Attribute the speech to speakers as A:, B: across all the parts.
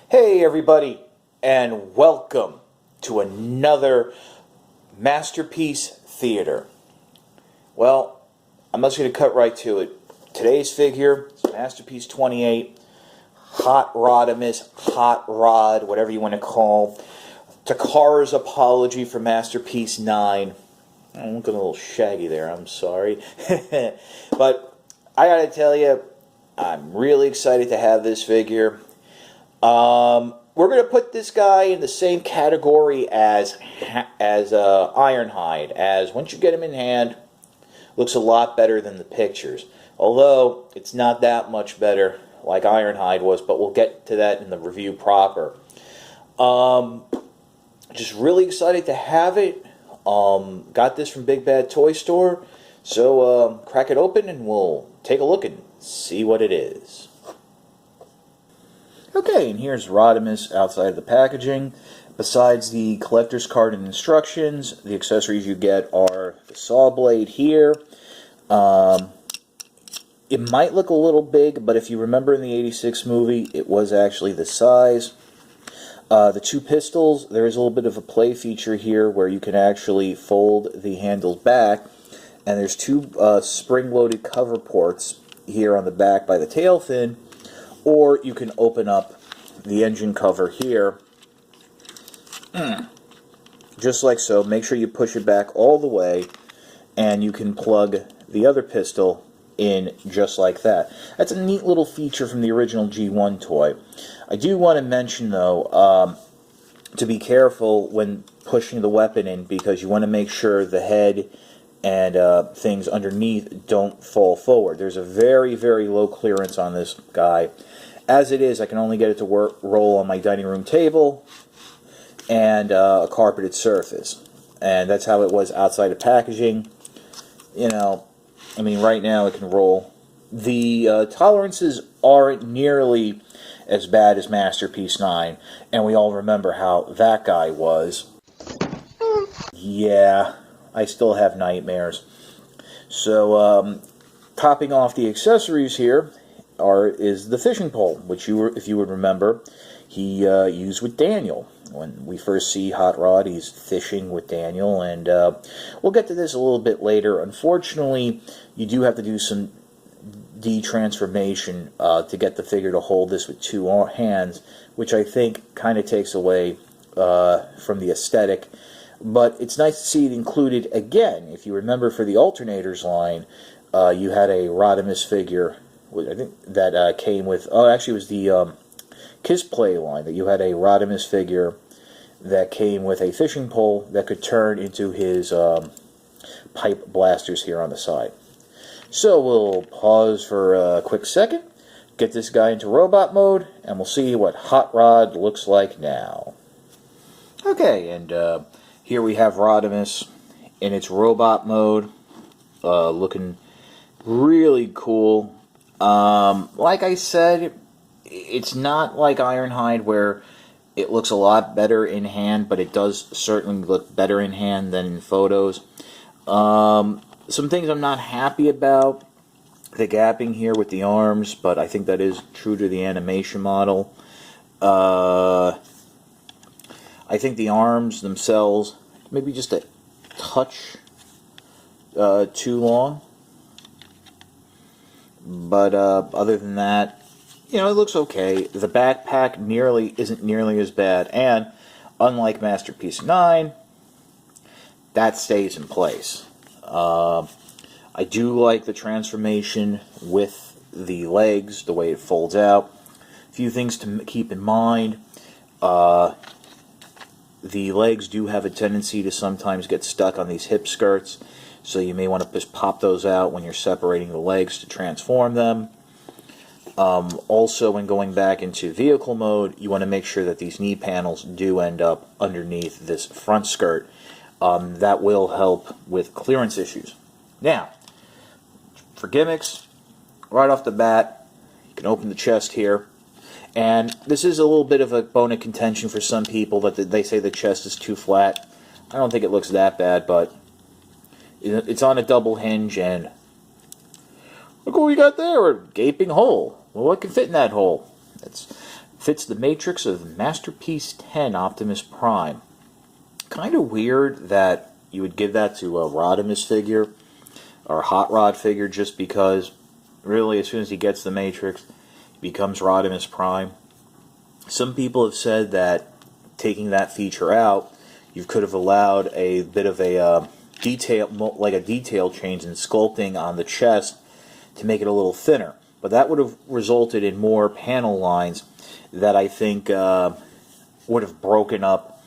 A: Hey everybody, and welcome to another Masterpiece Theater. Well, I'm just going to cut right to it. Today's figure is Masterpiece 28, Hot Rodimus, Hot Rod, whatever you want to call. Takara's apology for Masterpiece 9. I'm looking a little shaggy there, I'm sorry. But I gotta tell you, I'm really excited to have this figure. We're going to put this guy in the same category as Ironhide, as once you get him in hand, looks a lot better than the pictures. Although, it's not that much better like Ironhide was, but we'll get to that in the review proper. Just really excited to have it. Got this from Big Bad Toy Store, so crack it open and we'll take a look and see what it is. Okay, and here's Rodimus outside of the packaging. Besides the collector's card and instructions, the accessories you get are the saw blade here. It might look a little big, but if you remember in the '86 movie, it was actually the size. The two pistols, there is a little bit of a play feature here where you can actually fold the handles back, and there's two spring-loaded cover ports here on the back by the tail fin. Or you can open up the engine cover here, just like so. Make sure you push it back all the way, and you can plug the other pistol in just like that. That's a neat little feature from the original G1 toy. I do want to mention, though, to be careful when pushing the weapon in, because you want to make sure the head and things underneath don't fall forward. There's a very, very low clearance on this guy. As it is, I can only get it to roll on my dining room table and a carpeted surface. And that's how it was outside of packaging. You know, I mean, right now it can roll. The tolerances aren't nearly as bad as Masterpiece 9, and we all remember how that guy was. Yeah, I still have nightmares. So, topping off the accessories here is the fishing pole, which if you would remember, he used with Daniel. When we first see Hot Rod, he's fishing with Daniel, and we'll get to this a little bit later. Unfortunately, you do have to do some de-transformation to get the figure to hold this with two hands, which I think kind of takes away from the aesthetic. But it's nice to see it included again. If you remember, for the alternators line, you had a Rodimus figure, I think that came with, oh, actually it was the Kiss Play line, that you had a Rodimus figure that came with a fishing pole that could turn into his pipe blasters here on the side. So we'll pause for a quick second, get this guy into robot mode, and we'll see what Hot Rod looks like now. Okay, and here we have Rodimus in its robot mode, looking really cool. Like I said, it's not like Ironhide where it looks a lot better in hand, but it does certainly look better in hand than in photos. Some things I'm not happy about. The gapping here with the arms, but I think that is true to the animation model. I think the arms themselves, maybe just a touch too long. But other than that, you know, it looks okay. The backpack isn't nearly as bad, and unlike Masterpiece 9, that stays in place. I do like the transformation with the legs, the way it folds out. A few things to keep in mind. The legs do have a tendency to sometimes get stuck on these hip skirts, so you may want to just pop those out when you're separating the legs to transform them. Also, when going back into vehicle mode, you want to make sure that these knee panels do end up underneath this front skirt. That will help with clearance issues. Now, for gimmicks, right off the bat, you can open the chest here. And this is a little bit of a bone of contention for some people, that they say the chest is too flat. I don't think it looks that bad, but it's on a double hinge, and look what we got there, a gaping hole. Well, what can fit in that hole? It's Fits the matrix of Masterpiece 10 Optimus Prime. Kind of weird that you would give that to a Rodimus figure or a Hot Rod figure, just because really as soon as he gets the matrix he becomes Rodimus Prime. Some people have said that taking that feature out, you could have allowed a bit of a detail, like a detail change in sculpting on the chest to make it a little thinner. But that would have resulted in more panel lines that I think would have broken up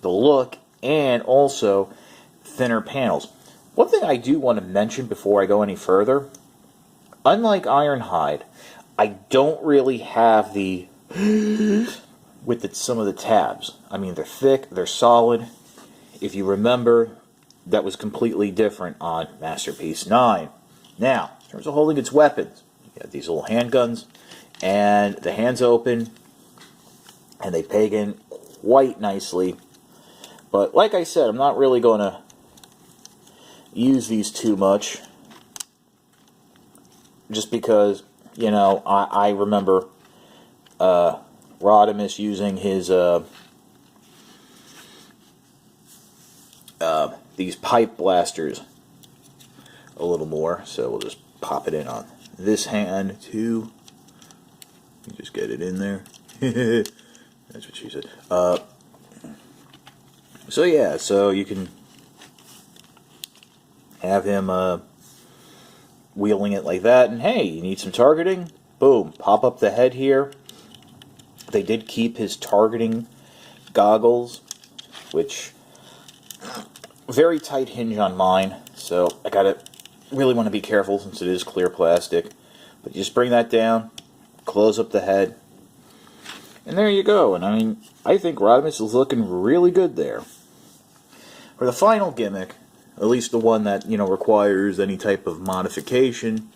A: the look, and also thinner panels. One thing I do want to mention before I go any further, unlike Ironhide, I don't really have the with some of the tabs. I mean, they're thick, they're solid. If you remember, that was completely different on Masterpiece 9. Now, in terms of holding its weapons, you got these little handguns, and the hands open, and they peg in quite nicely. But like I said, I'm not really going to use these too much, just because, you know, I remember Rodimus using his these pipe blasters a little more, so we'll just pop it in on this hand too. You just get it in there. That's what she said. So yeah, so you can have him wheeling it like that, and hey, you need some targeting? Boom, pop up the head here. They did keep his targeting goggles, which very tight hinge on mine, so I gotta really want to be careful since it is clear plastic. But you just bring that down, close up the head, and there you go. And I mean, I think Rodimus is looking really good there. For the final gimmick, at least the one that, you know, requires any type of modification,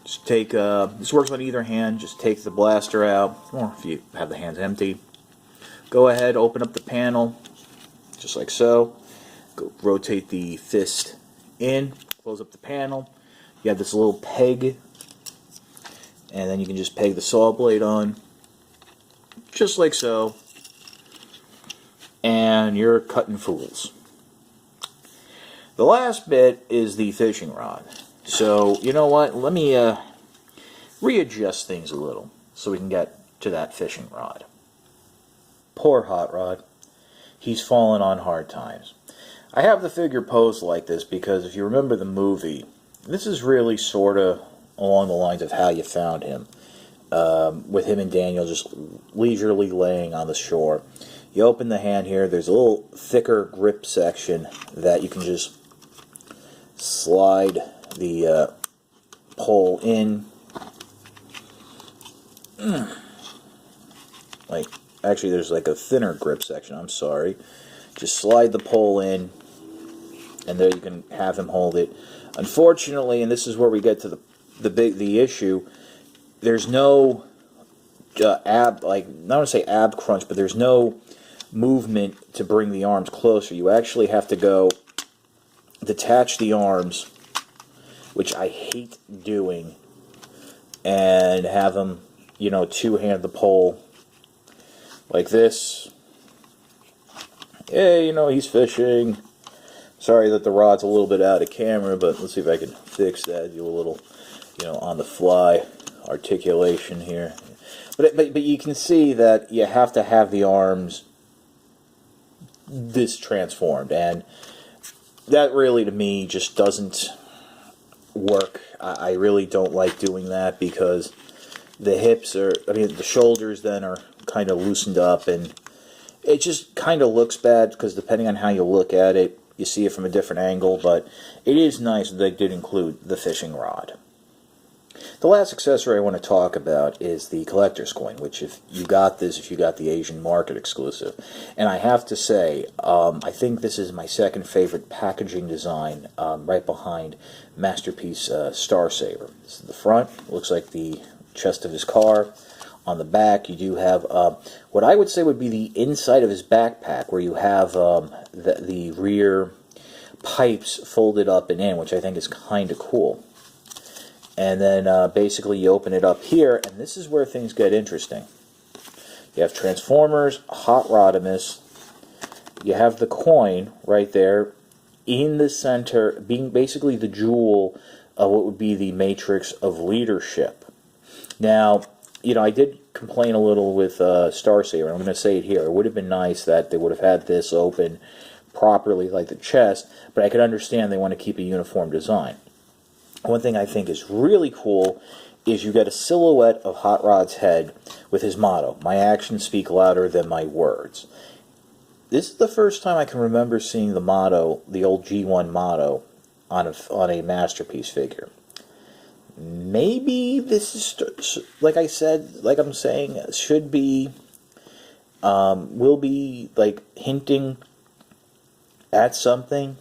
A: just take, this works on either hand, just take the blaster out, or if you have the hands empty, go ahead, open up the panel, just like so, go rotate the fist in, close up the panel, you have this little peg, and then you can just peg the saw blade on, just like so, and you're cutting fools. The last bit is the fishing rod. So, you know what? Let me readjust things a little so we can get to that fishing rod. Poor Hot Rod. He's fallen on hard times. I have the figure posed like this because if you remember the movie, this is really sort of along the lines of how you found him. With him and Daniel just leisurely laying on the shore. You open the hand here, there's a little thicker grip section that you can just slide the pole in. Like, actually there's like a thinner grip section, I'm sorry. Just slide the pole in, and there you can have him hold it. Unfortunately, and this is where we get to the issue, there's no ab, like, not want to say ab crunch, but there's no movement to bring the arms closer. You actually have to go detach the arms, which I hate doing, and have them, you know, two-hand the pole like this. Yeah, you know, he's fishing. Sorry that the rod's a little bit out of camera, but let's see if I can fix that. Do a little, you know, on the fly articulation here. But you can see that you have to have the arms this transformed, and that really to me just doesn't work. I really don't like doing that because the hips are, I mean, the shoulders then are kind of loosened up, and it just kind of looks bad because depending on how you look at it, you see it from a different angle. But it is nice that they did include the fishing rod. The last accessory I want to talk about is the collector's coin, which if you got the Asian market exclusive. And I have to say, I think this is my second favorite packaging design, right behind Masterpiece Star Saver. This is the front, looks like the chest of his car. On the back, you do have what I would say would be the inside of his backpack, where you have the rear pipes folded up and in, which I think is kind of cool. And then basically you open it up here, and this is where things get interesting. You have Transformers, Hot Rodimus. You have the coin right there in the center, being basically the jewel of what would be the matrix of leadership. Now, you know, I did complain a little with Starsaber, and I'm going to say it here. It would have been nice that they would have had this open properly like the chest, but I could understand they want to keep a uniform design. One thing I think is really cool is you get a silhouette of Hot Rod's head with his motto, "My actions speak louder than my words." This is the first time I can remember seeing the motto, the old G1 motto, on a Masterpiece figure. Maybe this is, like I said, like I'm saying, should be, will be like hinting at something,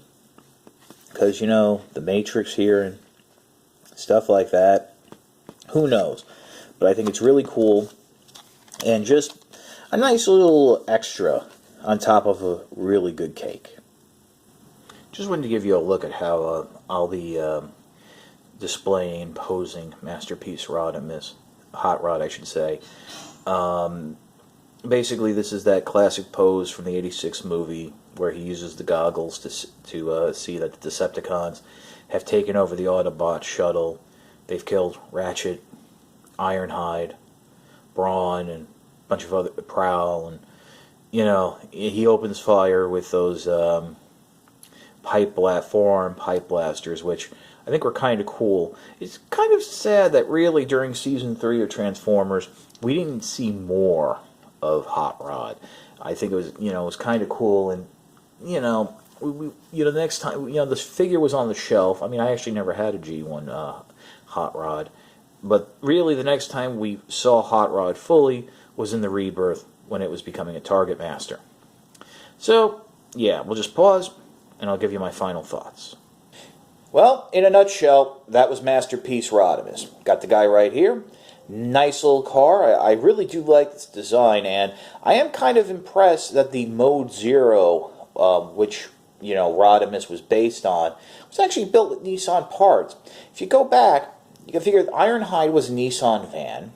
A: because, you know, the Matrix here and stuff like that. Who knows? But I think it's really cool, and just a nice little extra on top of a really good cake. Just wanted to give you a look at how I'll be displaying and posing Masterpiece Rodimus, Hot Rod I should say. Basically this is that classic pose from the '86 movie where he uses the goggles to see that the Decepticons have taken over the Autobot shuttle. They've killed Ratchet, Ironhide, Brawn, and a bunch of other, Prowl, and you know, he opens fire with those forearm pipe blasters, which I think were kind of cool. It's kind of sad that really during Season 3 of Transformers, we didn't see more of Hot Rod. I think it was, you know, it was kind of cool, and you know, the next time, you know, this figure was on the shelf. I mean, I actually never had a G1 Hot Rod, but really the next time we saw Hot Rod fully was in the Rebirth, when it was becoming a Target Master. So, yeah, we'll just pause, and I'll give you my final thoughts. Well, in a nutshell, that was Masterpiece Rodimus. Got the guy right here. Nice little car. I really do like this design, and I am kind of impressed that the Mode Zero, which, you know, Rodimus was based on, was actually built with Nissan parts. If you go back, you can figure that Ironhide was a Nissan van.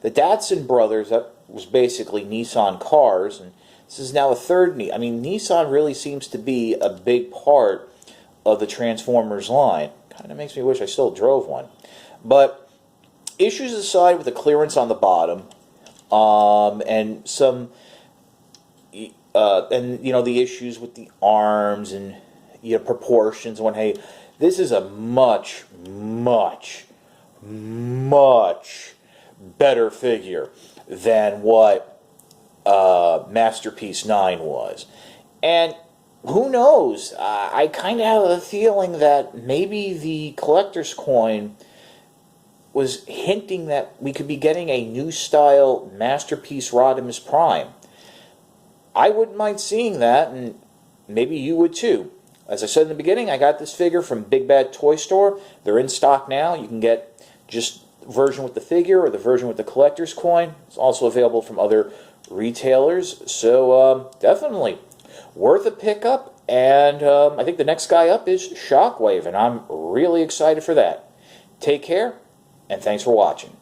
A: The Datsun brothers, that was basically Nissan cars, and this is now a third. I mean, Nissan really seems to be a big part of the Transformers line. Kind of makes me wish I still drove one. But issues aside with the clearance on the bottom, and some, and you know, the issues with the arms and, you know, proportions. When, hey, this is a much, much, much better figure than what Masterpiece 9 was. And who knows, I kind of have a feeling that maybe the collector's coin was hinting that we could be getting a new style Masterpiece Rodimus Prime. I wouldn't mind seeing that, and maybe you would too. As I said in the beginning, I got this figure from Big Bad Toy Store. They're in stock now. You can get just version with the figure or the version with the collector's coin. It's also available from other retailers, so definitely worth a pickup. And I think the next guy up is Shockwave, and I'm really excited for that. Take care, and thanks for watching.